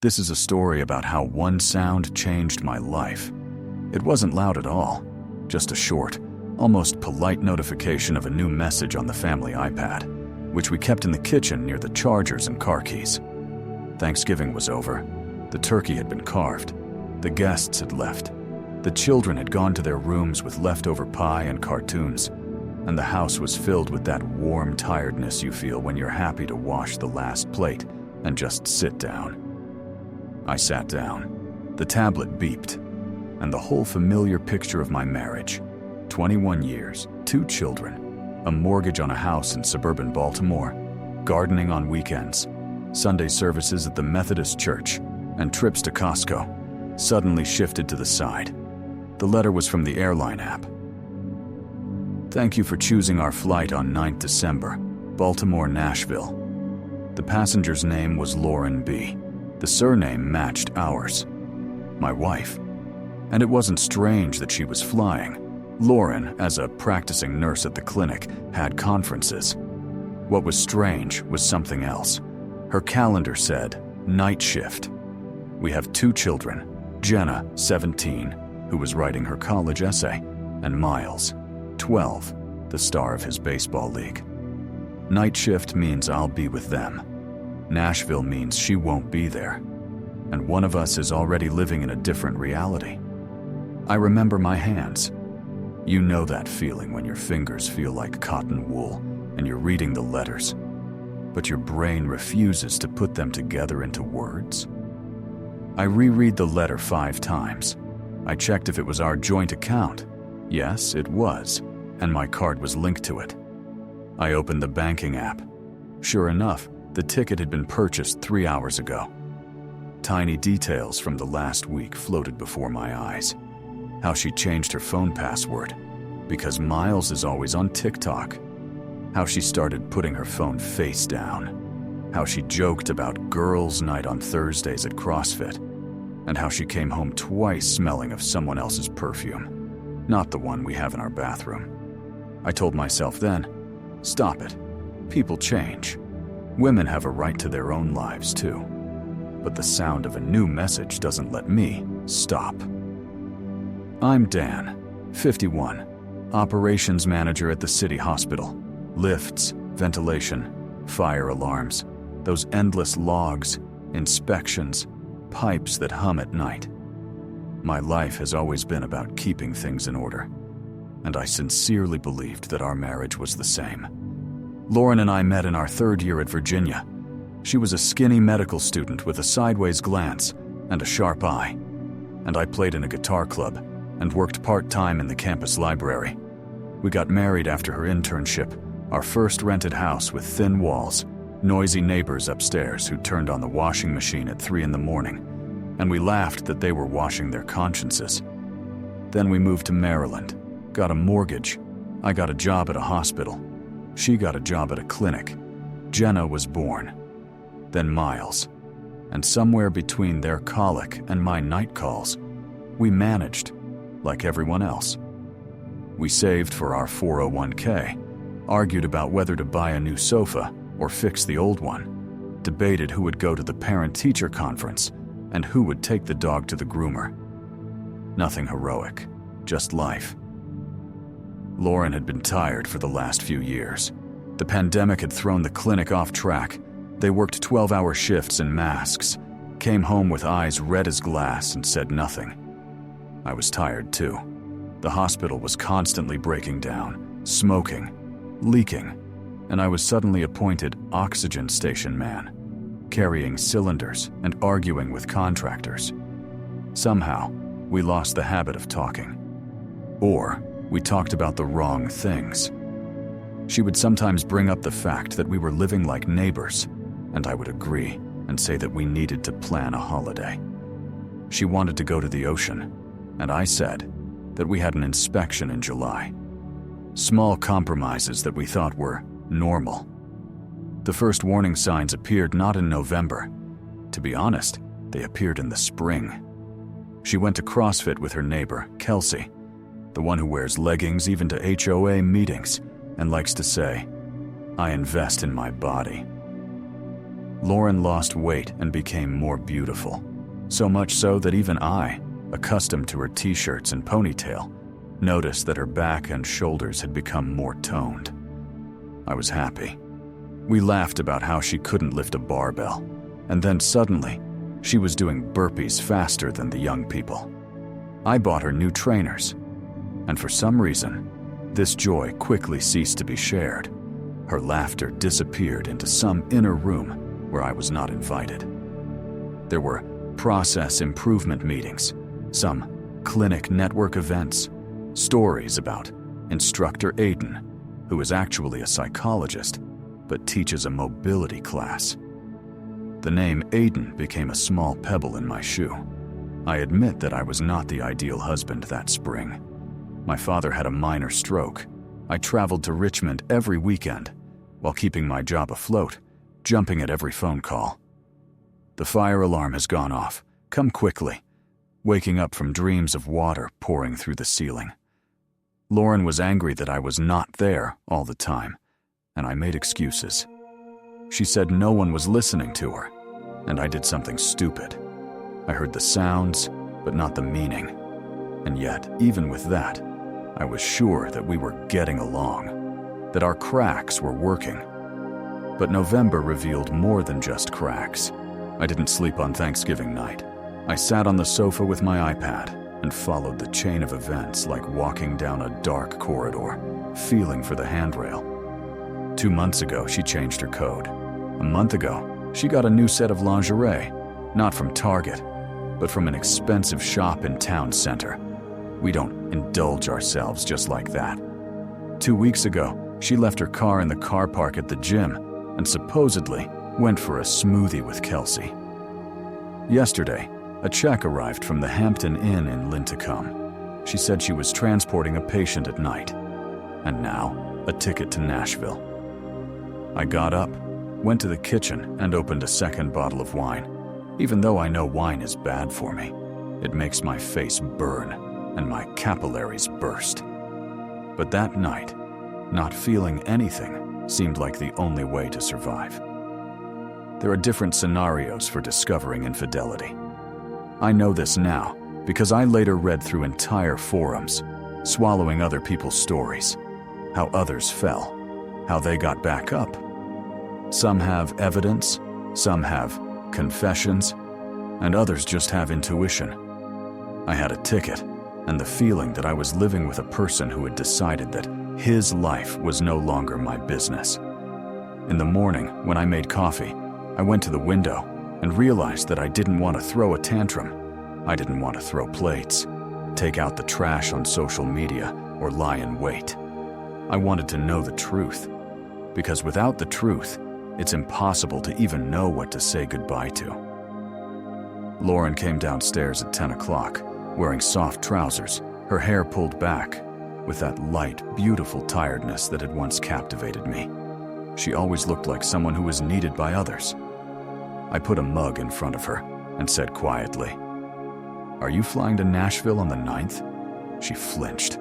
This is a story about how one sound changed my life. It wasn't loud at all, just a short, almost polite notification of a new message on the family iPad, which we kept in the kitchen near the chargers and car keys. Thanksgiving was over. The turkey had been carved. The guests had left. The children had gone to their rooms with leftover pie and cartoons, and the house was filled with that warm tiredness you feel when you're happy to wash the last plate and just sit down. I sat down. The tablet beeped, and the whole familiar picture of my marriage, 21 years, 2 children, a mortgage on a house in suburban Baltimore, gardening on weekends, Sunday services at the Methodist Church, and trips to Costco, suddenly shifted to the side. The letter was from the airline app. "Thank you for choosing our flight on 9th December, Baltimore, Nashville." The passenger's name was Lauren B. The surname matched ours, my wife. And it wasn't strange that she was flying. Lauren, as a practicing nurse at the clinic, had conferences. What was strange was something else. Her calendar said, night shift. We have 2 children, Jenna, 17, who was writing her college essay, and Miles, 12, the star of his baseball league. Night shift means I'll be with them. Nashville means she won't be there, and one of us is already living in a different reality. I remember my hands. You know that feeling when your fingers feel like cotton wool and you're reading the letters, but your brain refuses to put them together into words. I reread the letter 5 times. I checked if it was our joint account. Yes, it was, and my card was linked to it. I opened the banking app. Sure enough, the ticket had been purchased 3 hours ago. Tiny details from the last week floated before my eyes. How she changed her phone password, because Miles is always on TikTok. How she started putting her phone face down. How she joked about girls' night on Thursdays at CrossFit. And how she came home twice smelling of someone else's perfume, not the one we have in our bathroom. I told myself then, stop it. People change. Women have a right to their own lives too. But the sound of a new message doesn't let me stop. I'm Dan, 51, operations manager at the city hospital. Lifts, ventilation, fire alarms, those endless logs, inspections, pipes that hum at night. My life has always been about keeping things in order, and I sincerely believed that our marriage was the same. Lauren and I met in our 3rd year at Virginia. She was a skinny medical student with a sideways glance and a sharp eye, and I played in a guitar club and worked part-time in the campus library. We got married after her internship, our first rented house with thin walls, noisy neighbors upstairs who turned on the washing machine at 3 in the morning, and we laughed that they were washing their consciences. Then we moved to Maryland, got a mortgage. I got a job at a hospital. She got a job at a clinic. Jenna was born. Then Miles. And somewhere between their colic and my night calls, we managed, like everyone else. We saved for our 401k, argued about whether to buy a new sofa or fix the old one, debated who would go to the parent-teacher conference and who would take the dog to the groomer. Nothing heroic, just life. Lauren had been tired for the last few years. The pandemic had thrown the clinic off track. They worked 12-hour shifts in masks, came home with eyes red as glass and said nothing. I was tired too. The hospital was constantly breaking down, smoking, leaking, and I was suddenly appointed oxygen station man, carrying cylinders and arguing with contractors. Somehow, we lost the habit of talking. Or we talked about the wrong things. She would sometimes bring up the fact that we were living like neighbors, and I would agree and say that we needed to plan a holiday. She wanted to go to the ocean, and I said that we had an inspection in July. Small compromises that we thought were normal. The first warning signs appeared not in November. To be honest, they appeared in the spring. She went to CrossFit with her neighbor, Kelsey, the one who wears leggings even to HOA meetings and likes to say, "I invest in my body." Lauren lost weight and became more beautiful. So much so that even I, accustomed to her t-shirts and ponytail, noticed that her back and shoulders had become more toned. I was happy. We laughed about how she couldn't lift a barbell, and then suddenly, she was doing burpees faster than the young people. I bought her new trainers, and for some reason, this joy quickly ceased to be shared. Her laughter disappeared into some inner room where I was not invited. There were process improvement meetings, some clinic network events, stories about instructor Aidan, who is actually a psychologist but teaches a mobility class. The name Aidan became a small pebble in my shoe. I admit that I was not the ideal husband that spring. My father had a minor stroke. I traveled to Richmond every weekend while keeping my job afloat, jumping at every phone call. The fire alarm has gone off. Come quickly. Waking up from dreams of water pouring through the ceiling. Lauren was angry that I was not there all the time, and I made excuses. She said no one was listening to her, and I did something stupid. I heard the sounds, but not the meaning. And yet, even with that, I was sure that we were getting along, that our cracks were working. But November revealed more than just cracks. I didn't sleep on Thanksgiving night. I sat on the sofa with my iPad and followed the chain of events like walking down a dark corridor, feeling for the handrail. 2 months ago, she changed her code. A month ago, she got a new set of lingerie, not from Target, but from an expensive shop in town center. We don't indulge ourselves just like that. 2 weeks ago, she left her car in the car park at the gym and supposedly went for a smoothie with Kelsey. Yesterday, a check arrived from the Hampton Inn in Linticum. She said she was transporting a patient at night. And now, a ticket to Nashville. I got up, went to the kitchen, and opened a second bottle of wine. Even though I know wine is bad for me, it makes my face burn and my capillaries burst. But that night, not feeling anything seemed like the only way to survive. There are different scenarios for discovering infidelity. I know this now because I later read through entire forums, swallowing other people's stories, how others fell, how they got back up. Some have evidence, some have confessions, and others just have intuition. I had a ticket and the feeling that I was living with a person who had decided that his life was no longer my business. In the morning, when I made coffee, I went to the window and realized that I didn't want to throw a tantrum. I didn't want to throw plates, take out the trash on social media, or lie in wait. I wanted to know the truth, because without the truth, it's impossible to even know what to say goodbye to. Lauren came downstairs at 10 o'clock, wearing soft trousers, her hair pulled back, with that light, beautiful tiredness that had once captivated me. She always looked like someone who was needed by others. I put a mug in front of her and said quietly, "Are you flying to Nashville on the 9th?" She flinched.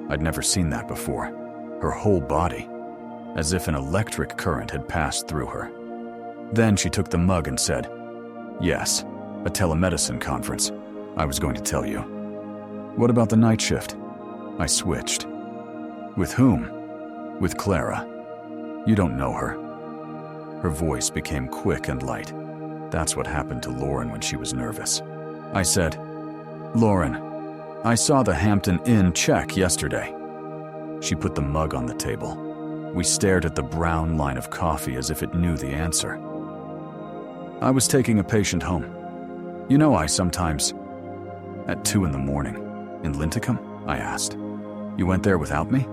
I'd never seen that before. Her whole body, as if an electric current had passed through her. Then she took the mug and said, "Yes, a telemedicine conference. I was going to tell you." "What about the night shift?" I switched. "With whom?" "With Clara. You don't know her." Her voice became quick and light. That's what happened to Lauren when she was nervous. I said, "Lauren, I saw the Hampton Inn check yesterday." She put the mug on the table. We stared at the brown line of coffee as if it knew the answer. "I was taking a patient home. You know, I sometimes..." "At 2 in the morning, in Linticum?" I asked. "You went there without me?"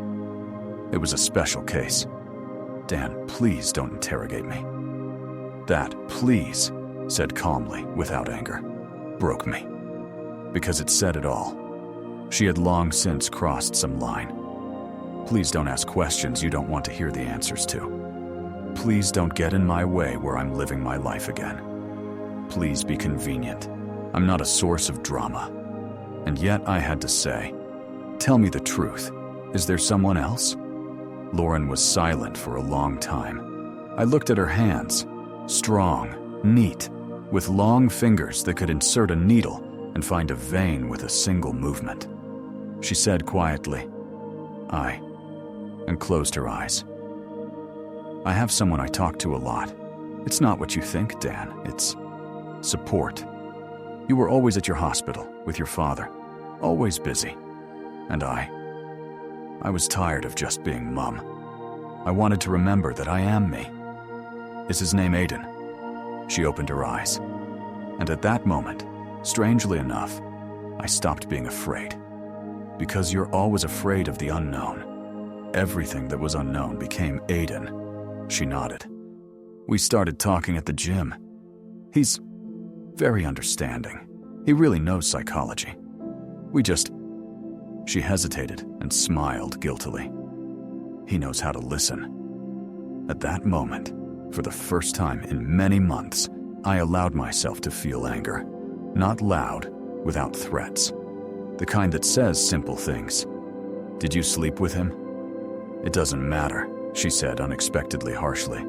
"It was a special case." "Dan, please don't interrogate me." That "please," said calmly, without anger, broke me. Because it said it all. She had long since crossed some line. Please don't ask questions you don't want to hear the answers to. Please don't get in my way where I'm living my life again. Please be convenient. I'm not a source of drama. And yet I had to say, "Tell me the truth. Is there someone else?" Lauren was silent for a long time. I looked at her hands, strong, neat, with long fingers that could insert a needle and find a vein with a single movement. She said quietly, "I," and closed her eyes. I have someone I talk to a lot. It's not what you think, Dan. It's support. You were always at your hospital with your father, always busy. And I was tired of just being mum. I wanted to remember that I am me. Is his name Aidan? She opened her eyes. And at that moment, strangely enough, I stopped being afraid. Because you're always afraid of the unknown. Everything that was unknown became Aidan. She nodded. We started talking at the gym. He's very understanding. He really knows psychology. She hesitated and smiled guiltily. He knows how to listen. At that moment, for the first time in many months, I allowed myself to feel anger. Not loud, without threats. The kind that says simple things. "Did you sleep with him?" "It doesn't matter," she said unexpectedly harshly.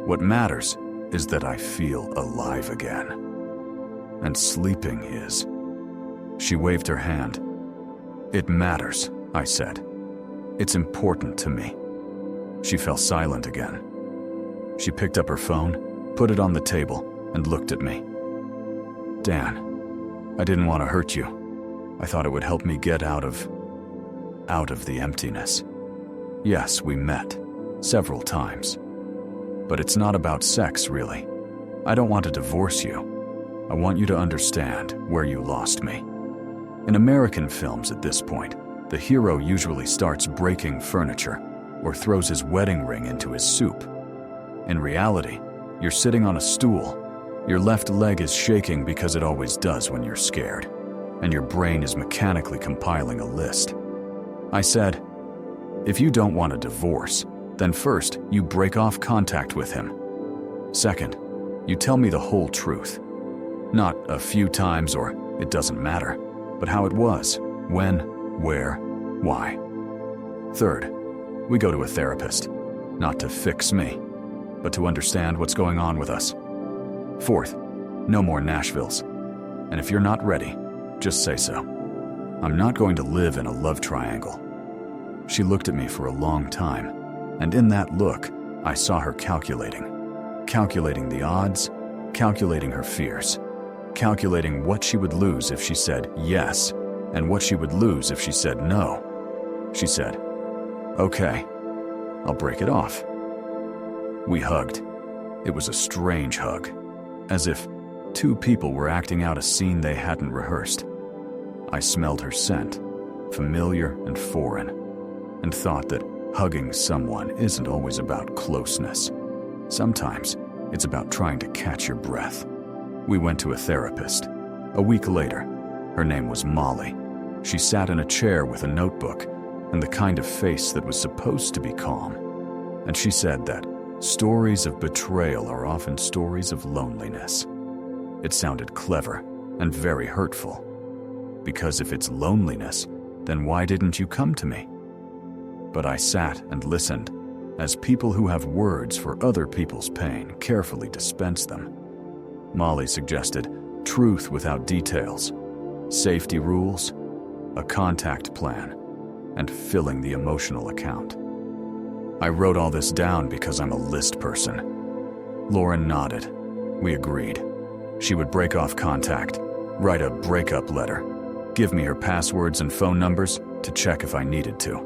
"What matters is that I feel alive again. And sleeping is." She waved her hand. "It matters," I said. "It's important to me." She fell silent again. She picked up her phone, put it on the table, and looked at me. "Dan, I didn't want to hurt you. I thought it would help me get out of the emptiness. Yes, we met, several times. But it's not about sex, really. I don't want to divorce you. I want you to understand where you lost me." In American films at this point, the hero usually starts breaking furniture or throws his wedding ring into his soup. In reality, you're sitting on a stool. Your left leg is shaking because it always does when you're scared, and your brain is mechanically compiling a list. I said, "If you don't want a divorce, then first, you break off contact with him. Second, you tell me the whole truth. Not a few times or it doesn't matter, but how it was, when, where, why. Third, we go to a therapist, not to fix me, but to understand what's going on with us. Fourth, no more Nashvilles. And if you're not ready, just say so. I'm not going to live in a love triangle." She looked at me for a long time, and in that look, I saw her calculating the odds, calculating her fears, calculating what she would lose if she said yes, and what she would lose if she said no. She said, "Okay, I'll break it off." We hugged. It was a strange hug, as if two people were acting out a scene they hadn't rehearsed. I smelled her scent, familiar and foreign, and thought that hugging someone isn't always about closeness. Sometimes it's about trying to catch your breath. We went to a therapist. A week later, her name was Molly. She sat in a chair with a notebook and the kind of face that was supposed to be calm. And she said that stories of betrayal are often stories of loneliness. It sounded clever and very hurtful. Because if it's loneliness, then why didn't you come to me? But I sat and listened, as people who have words for other people's pain carefully dispense them. Molly suggested truth without details, safety rules, a contact plan, and filling the emotional account. I wrote all this down because I'm a list person. Lauren nodded. We agreed. She would break off contact, write a breakup letter, give me her passwords and phone numbers to check if I needed to,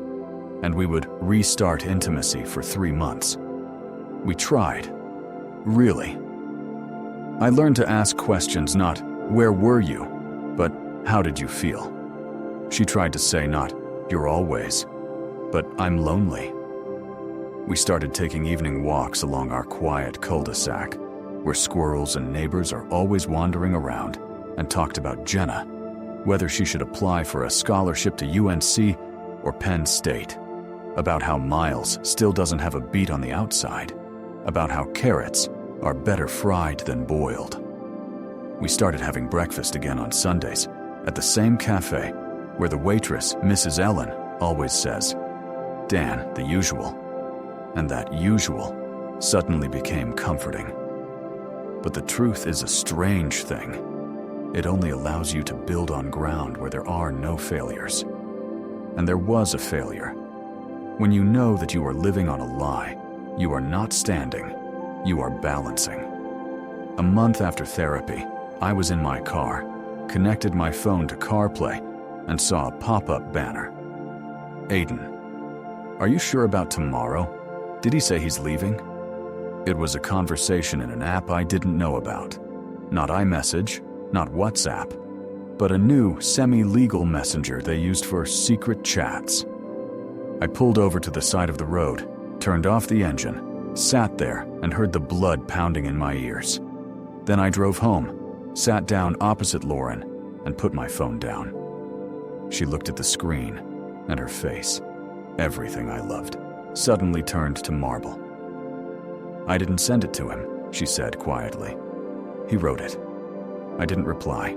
and we would restart intimacy for 3 months. We tried. Really. I learned to ask questions not, "Where were you?" but, "How did you feel?" She tried to say not, "You're always," but, "I'm lonely." We started taking evening walks along our quiet cul-de-sac, where squirrels and neighbors are always wandering around, and talked about Jenna, whether she should apply for a scholarship to UNC or Penn State, about how Miles still doesn't have a beat on the outside, about how carrots are better fried than boiled. We started having breakfast again on Sundays at the same cafe where the waitress, Mrs. Ellen, always says, "Dan, the usual." And that usual suddenly became comforting. But the truth is a strange thing. It only allows you to build on ground where there are no failures. And there was a failure. When you know that you are living on a lie, you are not standing, you are balancing. A month after therapy, I was in my car, connected my phone to CarPlay, and saw a pop-up banner. Aidan, are you sure about tomorrow? Did he say he's leaving? It was a conversation in an app I didn't know about. Not iMessage, not WhatsApp, but a new, semi-legal messenger they used for secret chats. I pulled over to the side of the road, turned off the engine, sat there, and heard the blood pounding in my ears. Then I drove home, sat down opposite Lauren, and put my phone down. She looked at the screen, and her face, everything I loved, suddenly turned to marble. I didn't send it to him, she said quietly. He wrote it. I didn't reply.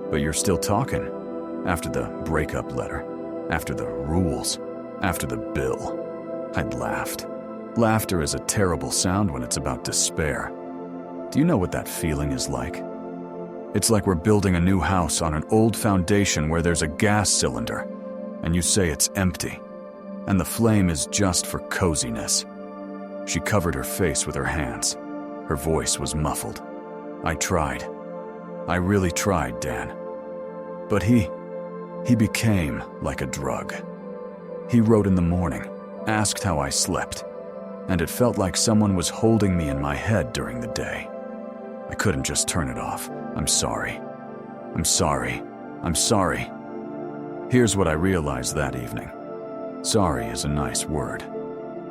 But you're still talking, after the breakup letter, after the rules, after the bill. I'd laughed. Laughter is a terrible sound when it's about despair. Do you know what that feeling is like? It's like we're building a new house on an old foundation where there's a gas cylinder, and you say it's empty, and the flame is just for coziness. She covered her face with her hands. Her voice was muffled. I tried. I really tried, Dan. But he became like a drug. He wrote in the morning, asked how I slept, and it felt like someone was holding me in my head during the day. I couldn't just turn it off. I'm sorry. I'm sorry. I'm sorry. Here's what I realized that evening. Sorry is a nice word,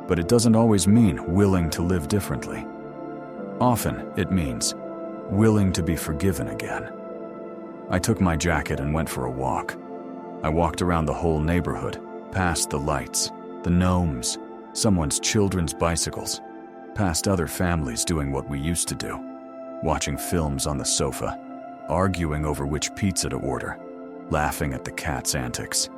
but it doesn't always mean willing to live differently. Often it means willing to be forgiven again. I took my jacket and went for a walk. I walked around the whole neighborhood, past the lights, the gnomes, someone's children's bicycles, past other families doing what we used to do, watching films on the sofa, arguing over which pizza to order, laughing at the cat's antics.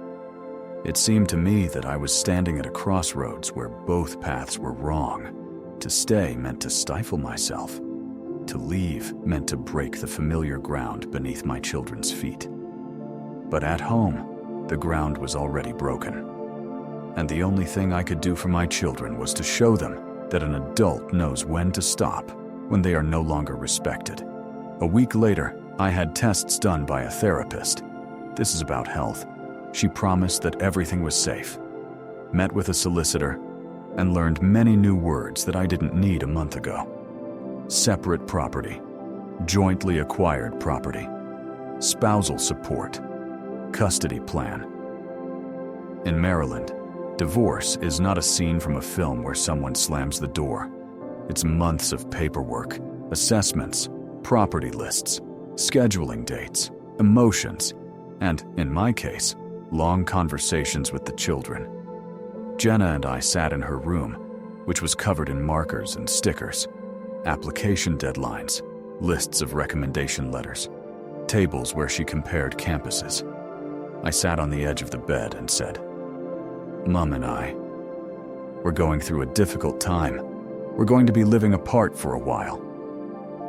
It seemed to me that I was standing at a crossroads where both paths were wrong. To stay meant to stifle myself. To leave meant to break the familiar ground beneath my children's feet. But at home, the ground was already broken. And the only thing I could do for my children was to show them that an adult knows when to stop, when they are no longer respected. A week later, I had tests done by a therapist. This is about health. She promised that everything was safe. Met with a solicitor, and learned many new words that I didn't need a month ago. Separate property, jointly acquired property, spousal support, custody plan. In Maryland, divorce is not a scene from a film where someone slams the door. It's months of paperwork, assessments, property lists, scheduling dates, emotions, and, in my case, long conversations with the children. Jenna and I sat in her room, which was covered in markers and stickers, application deadlines, lists of recommendation letters, tables where she compared campuses. I sat on the edge of the bed and said, "Mom and I, we're going through a difficult time. We're going to be living apart for a while."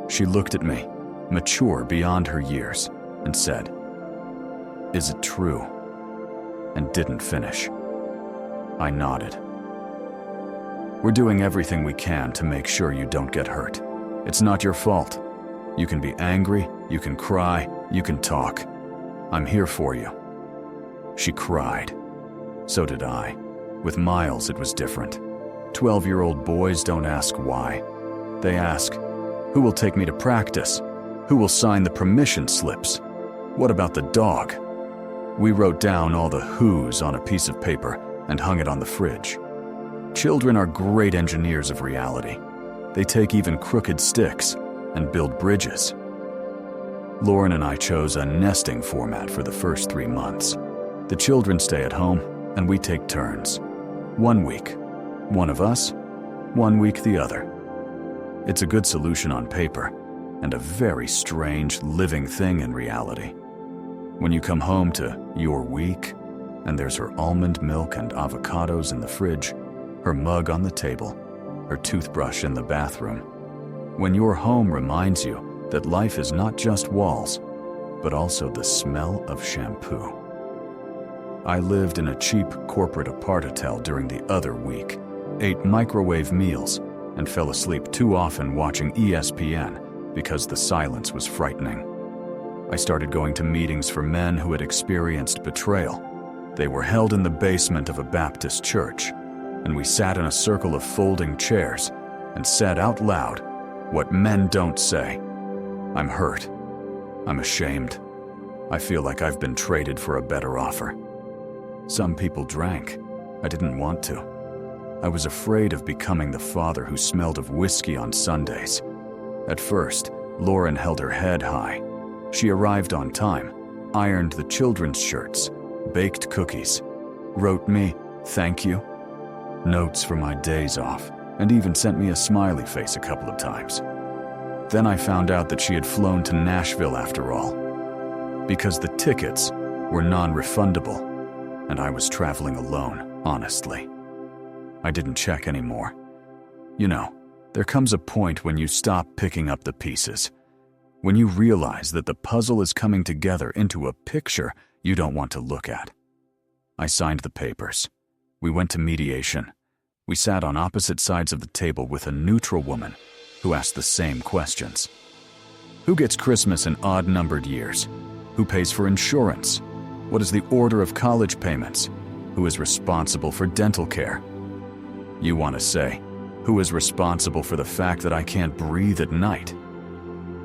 She looked at me, mature beyond her years, and said, "Is it true?" and didn't finish. I nodded. "We're doing everything we can to make sure you don't get hurt. It's not your fault. You can be angry, you can cry, you can talk. I'm here for you." She cried. So did I. With Miles, it was different. 12-year-old boys don't ask why. They ask, "Who will take me to practice? Who will sign the permission slips? What about the dog?" We wrote down all the who's on a piece of paper and hung it on the fridge. Children are great engineers of reality. They take even crooked sticks and build bridges. Lauren and I chose a nesting format for the first 3 months. The children stay at home, and we take turns. 1 week, one of us, 1 week the other. It's a good solution on paper, and a very strange living thing in reality. When you come home to your week, and there's her almond milk and avocados in the fridge, her mug on the table, her toothbrush in the bathroom, When your home reminds you that life is not just walls, but also the smell of shampoo. I lived in a cheap corporate apart-hotel during the other week, ate microwave meals, and fell asleep too often watching ESPN because the silence was frightening. I started going to meetings for men who had experienced betrayal. They were held in the basement of a Baptist church, and we sat in a circle of folding chairs and said out loud what men don't say. I'm hurt. I'm ashamed. I feel like I've been traded for a better offer. Some people drank. I didn't want to. I was afraid of becoming the father who smelled of whiskey on Sundays. At first, Lauren held her head high. She arrived on time, ironed the children's shirts, baked cookies, wrote me thank you, notes for my days off, and even sent me a smiley face a couple of times. Then I found out that she had flown to Nashville after all, because the tickets were non-refundable, and I was traveling alone, honestly. I didn't check anymore. You know, there comes a point when you stop picking up the pieces, when you realize that the puzzle is coming together into a picture you don't want to look at. I signed the papers. We went to mediation. We sat on opposite sides of the table with a neutral woman who asked the same questions. Who gets Christmas in odd-numbered years? Who pays for insurance? What is the order of college payments? Who is responsible for dental care? You want to say, who is responsible for the fact that I can't breathe at night?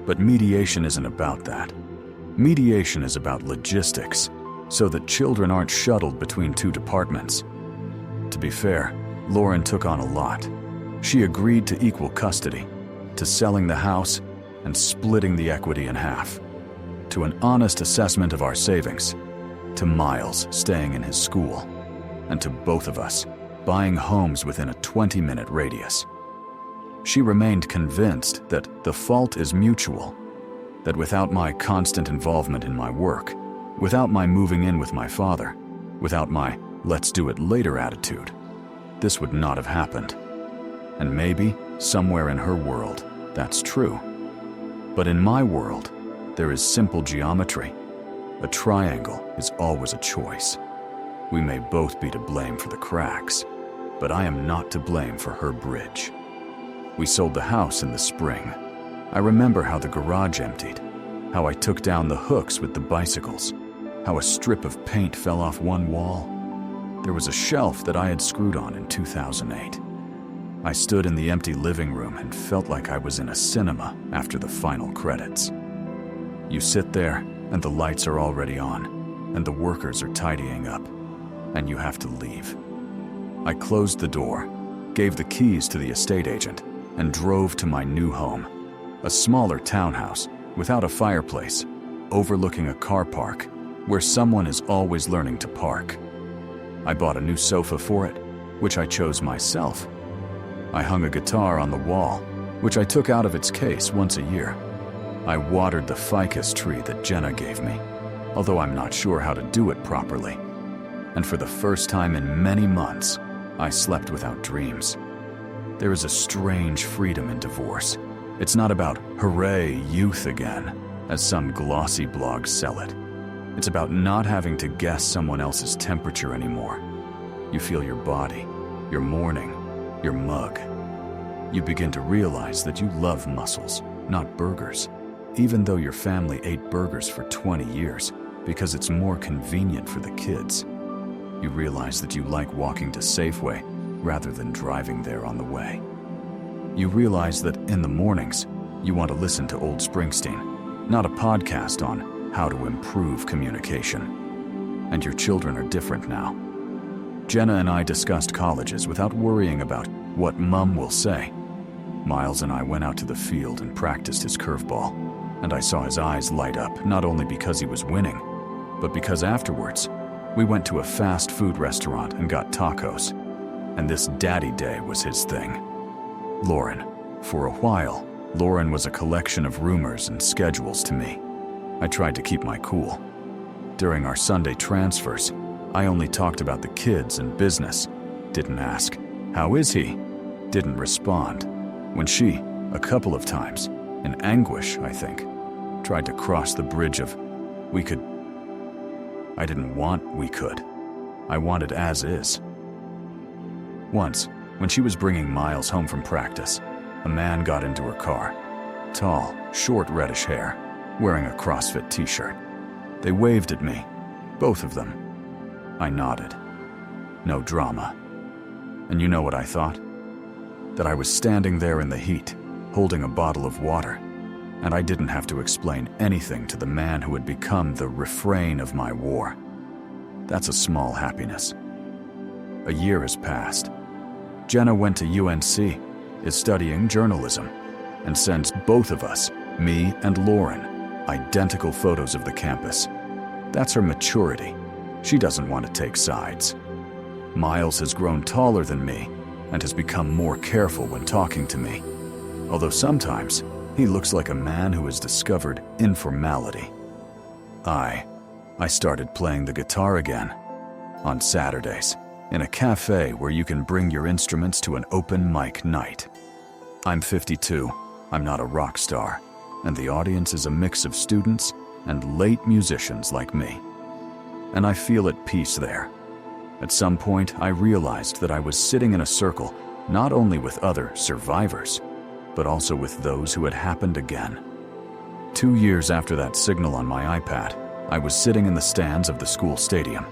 But mediation isn't about that. Mediation is about logistics, so that children aren't shuttled between two departments. To be fair, Lauren took on a lot. She agreed to equal custody, to selling the house and splitting the equity in half, to an honest assessment of our savings, to Miles staying in his school, and to both of us buying homes within a 20-minute radius. She remained convinced that the fault is mutual, that without my constant involvement in my work, without my moving in with my father, without my let's do it later attitude, this would not have happened. And maybe, somewhere in her world, that's true. But in my world, there is simple geometry. A triangle is always a choice. We may both be to blame for the cracks, but I am not to blame for her bridge. We sold the house in the spring. I remember how the garage emptied, how I took down the hooks with the bicycles, how a strip of paint fell off one wall. There was a shelf that I had screwed on in 2008. I stood in the empty living room and felt like I was in a cinema after the final credits. You sit there, and the lights are already on, and the workers are tidying up, and you have to leave. I closed the door, gave the keys to the estate agent, and drove to my new home, a smaller townhouse without a fireplace, overlooking a car park where someone is always learning to park. I bought a new sofa for it, which I chose myself. I hung a guitar on the wall, which I took out of its case once a year. I watered the ficus tree that Jenna gave me, although I'm not sure how to do it properly. And for the first time in many months, I slept without dreams. There is a strange freedom in divorce. It's not about, hooray, youth again, as some glossy blogs sell it. It's about not having to guess someone else's temperature anymore. You feel your body, your morning, your mug. You begin to realize that you love mussels, not burgers, even though your family ate burgers for 20 years because it's more convenient for the kids. You realize that you like walking to Safeway rather than driving there on the way. You realize that in the mornings, you want to listen to old Springsteen, not a podcast on how to improve communication. And your children are different now. Jenna and I discussed colleges without worrying about what Mum will say. Miles and I went out to the field and practiced his curveball, and I saw his eyes light up not only because he was winning, but because afterwards, we went to a fast food restaurant and got tacos, and this daddy day was his thing. Lauren. For a while, Lauren was a collection of rumors and schedules to me. I tried to keep my cool. During our Sunday transfers, I only talked about the kids and business. Didn't ask, how is he? Didn't respond. When she, A couple of times, in anguish, I think, tried to cross the bridge of we could. I didn't want we could. I wanted as is. Once, when she was bringing Miles home from practice, a man got into her car. Tall, short reddish hair, wearing a CrossFit t-shirt. They waved at me, both of them. I nodded. No drama. And you know what I thought? That I was standing there in the heat, holding a bottle of water, and I didn't have to explain anything to the man who had become the refrain of my war. That's a small happiness. A year has passed. Jenna went to UNC, is studying journalism, and sends both of us, me and Lauren, identical photos of the campus. That's her maturity. She doesn't want to take sides. Miles has grown taller than me and has become more careful when talking to me, although sometimes he looks like a man who has discovered informality. I started playing the guitar again, on Saturdays, in a cafe where you can bring your instruments to an open mic night. I'm 52, I'm not a rock star, and the audience is a mix of students and late musicians like me. And I feel at peace there. At some point, I realized that I was sitting in a circle not only with other survivors, but also with those who had happened again. 2 years after that signal on my iPad, I was sitting in the stands of the school stadium.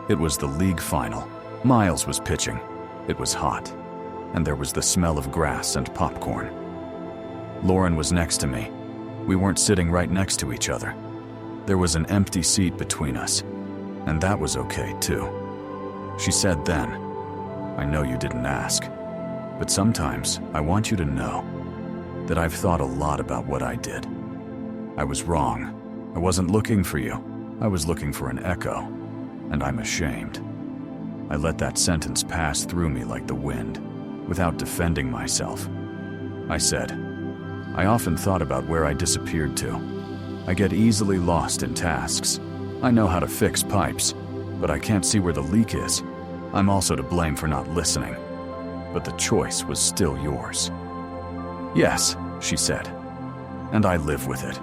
It was the league final. Miles was pitching. It was hot, and there was the smell of grass and popcorn. Lauren was next to me. We weren't sitting right next to each other. There was an empty seat between us, and that was okay too. She said then, "I know you didn't ask, but sometimes I want you to know that I've thought a lot about what I did. I was wrong. I wasn't looking for you. I was looking for an echo, and I'm ashamed." I let that sentence pass through me like the wind, without defending myself. I said, "I often thought about where I disappeared to. I get easily lost in tasks. I know how to fix pipes, but I can't see where the leak is. I'm also to blame for not listening. But the choice was still yours." "Yes," she said, "and I live with it."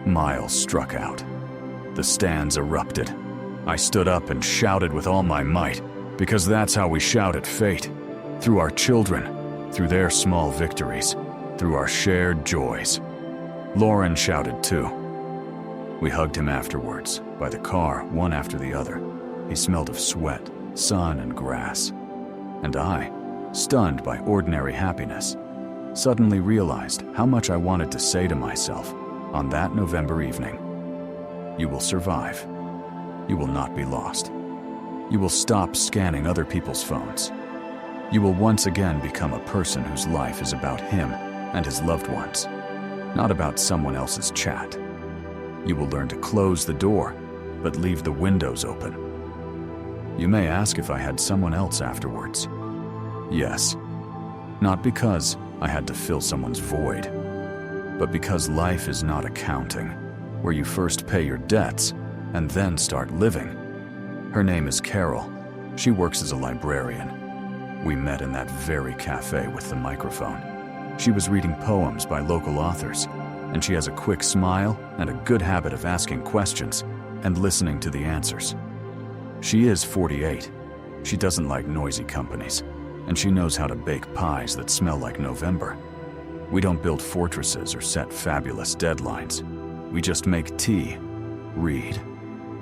Miles struck out. The stands erupted. I stood up and shouted with all my might, because that's how we shout at fate. Through our children, through their small victories, through our shared joys. Lauren shouted too. We hugged him afterwards, by the car, one after the other. He smelled of sweat, sun, and grass. And I, stunned by ordinary happiness, suddenly realized how much I wanted to say to myself on that November evening. You will survive. You will not be lost. You will stop scanning other people's phones. You will once again become a person whose life is about him and his loved ones, not about someone else's chat. You will learn to close the door, but leave the windows open. You may ask if I had someone else afterwards. Yes. Not because I had to fill someone's void, but because life is not accounting, where you first pay your debts and then start living. Her name is Carol. She works as a librarian. We met in that very cafe with the microphone. She was reading poems by local authors, and she has a quick smile and a good habit of asking questions and listening to the answers. She is 48. She doesn't like noisy companies, and she knows how to bake pies that smell like November. We don't build fortresses or set fabulous deadlines. We just make tea, read.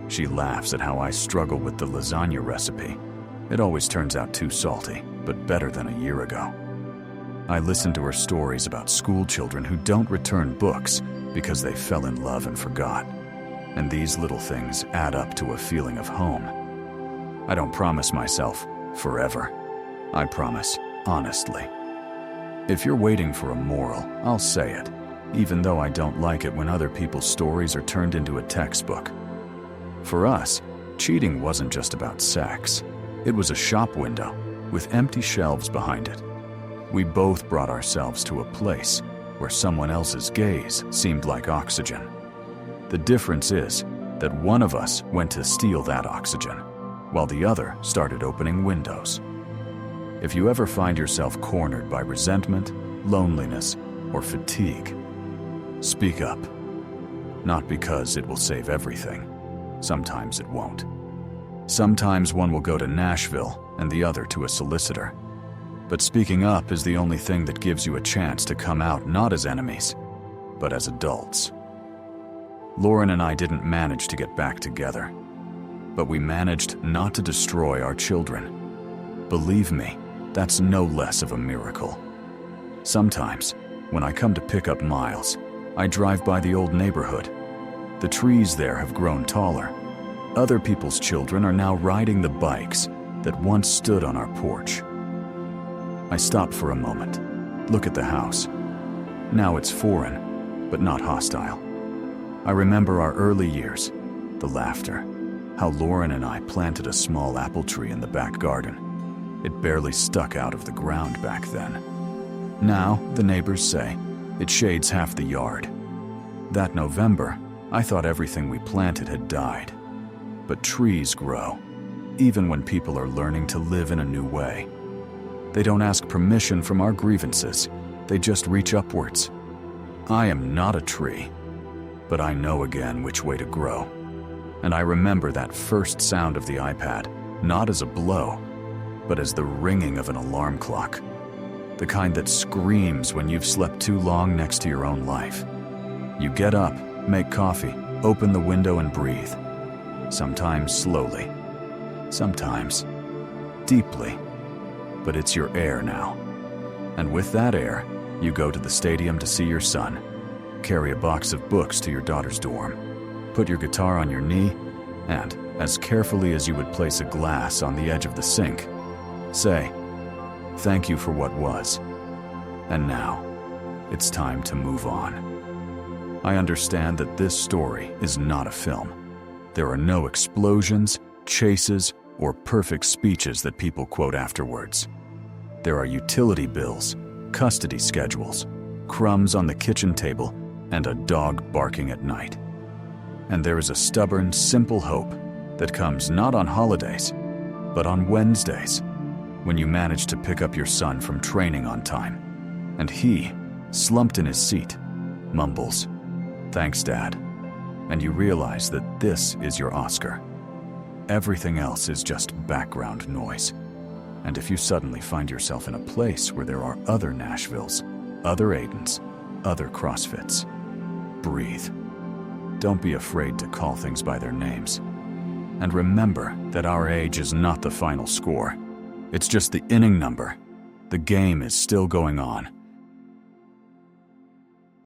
She laughs at how I struggle with the lasagna recipe. It always turns out too salty, but better than a year ago. I listen to her stories about school children who don't return books because they fell in love and forgot. And these little things add up to a feeling of home. I don't promise myself forever. I promise honestly. If you're waiting for a moral, I'll say it, even though I don't like it when other people's stories are turned into a textbook. For us, cheating wasn't just about sex. It was a shop window with empty shelves behind it. We both brought ourselves to a place where someone else's gaze seemed like oxygen. The difference is that one of us went to steal that oxygen, while the other started opening windows. If you ever find yourself cornered by resentment, loneliness, or fatigue. Speak up. Not because it will save everything. Sometimes it won't. Sometimes one will go to Nashville and the other to a solicitor. But speaking up is the only thing that gives you a chance to come out not as enemies, but as adults. Lauren and I didn't manage to get back together, but we managed not to destroy our children. Believe me, that's no less of a miracle. Sometimes, when I come to pick up Miles, I drive by the old neighborhood. The trees there have grown taller. Other people's children are now riding the bikes that once stood on our porch. I stop for a moment, look at the house. Now it's foreign, but not hostile. I remember our early years, the laughter, how Lauren and I planted a small apple tree in the back garden. It barely stuck out of the ground back then. Now, the neighbors say, it shades half the yard. That November, I thought everything we planted had died. But trees grow, even when people are learning to live in a new way. They don't ask permission from our grievances, they just reach upwards. I am not a tree, but I know again which way to grow. And I remember that first sound of the iPad, not as a blow, but as the ringing of an alarm clock. The kind that screams when you've slept too long next to your own life. You get up, make coffee, open the window and breathe. Sometimes slowly, sometimes deeply, but it's your air now. And with that air, you go to the stadium to see your son, carry a box of books to your daughter's dorm, put your guitar on your knee, and, as carefully as you would place a glass on the edge of the sink, say, "Thank you for what was. And now, it's time to move on." I understand that this story is not a film. There are no explosions, chases, or perfect speeches that people quote afterwards. There are utility bills, custody schedules, crumbs on the kitchen table, and a dog barking at night. And there is a stubborn, simple hope that comes not on holidays, but on Wednesdays, when you manage to pick up your son from training on time, and he, slumped in his seat, mumbles, "Thanks, Dad," and you realize that this is your Oscar. Everything else is just background noise. And if you suddenly find yourself in a place where there are other Nashvilles, other Aidans, other CrossFits, breathe. Don't be afraid to call things by their names. And remember that our age is not the final score. It's just the inning number. The game is still going on.